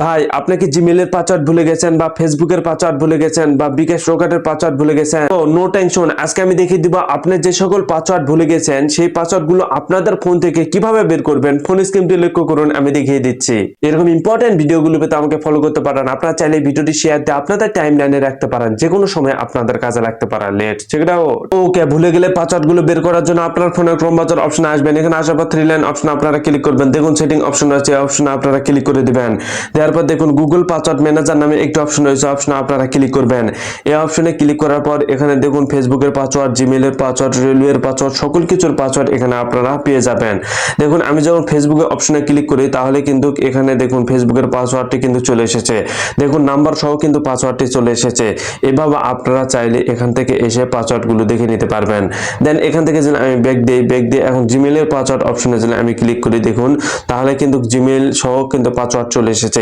ভাই আপনি কি জিমেইলের পাসওয়ার্ড ভুলে গেছেন বা ফেসবুকের পাসওয়ার্ড ভুলে গেছেন বা বিকাশ রকেটের পাসওয়ার্ড ভুলে গেছেন? তো নো টেনশন, আজকে আমি দেখিয়ে দিব আপনি যে সকল পাসওয়ার্ড ভুলে গেছেন সেই পাসওয়ার্ডগুলো আপনাদের ফোন থেকে কিভাবে বের করবেন। ফোন স্ক্রিনটি লক্ষ্য করুন, আমি দেখিয়ে দিচ্ছি। এরকম ইম্পর্টেন্ট ভিডিওগুলো পেতে আমাকে ফলো করতে পারেন। আপনারা চাইলে ভিডিওটি শেয়ার দিয়ে আপনাদের টাইমলাইনে রাখতে পারেন, যে কোনো সময় আপনাদের কাজে লাগতে পারে। Let's check it out. Okay, ভুলে গেলে পাসওয়ার্ডগুলো বের করার জন্য আপনার ফোনের ক্রোম ব্রাউজার অপশনে আসবেন। এখানে আসার পর থ্রি লাইন অপশন আপনারা ক্লিক করবেন। দেখুন সেটিং অপশন আছে, অপশনে আপনারা ক্লিক করে দিবেন। দেওয়ার পর দেখুন গুগল পাসওয়ার্ড ম্যানেজার নামে একটি অপশন রয়েছে, অপশনে আপনারা ক্লিক করবেন। এই অপশনে ক্লিক করার পর এখানে দেখুন ফেসবুকের পাসওয়ার্ড, জিমেইলের পাসওয়ার্ড, রেলওয়ের পাসওয়ার্ড, সকল কিছুর পাসওয়ার্ড এখানে আপনারা পেয়ে যাবেন। দেখুন আমি যখন ফেসবুকের অপশনে ক্লিক করি তাহলে কিন্তু এখানে দেখুন ফেসবুকের পাসওয়ার্ডটি কিন্তু চলে এসেছে। দেখুন নাম্বার সহ কিন্তু পাসওয়ার্ডটি চলে এসেছে। এভাবে আপনারা চাইলে এখান থেকে এসে পাসওয়ার্ডগুলো দেখে নিতে পারবেন। দেন এখান থেকে যদি আমি ব্যাক দিই এখন জিমেইলের পাসওয়ার্ড অপশনে যদি আমি ক্লিক করি দেখুন তাহলে কিন্তু জিমেইল সহ কিন্তু পাসওয়ার্ড চলে এসেছে।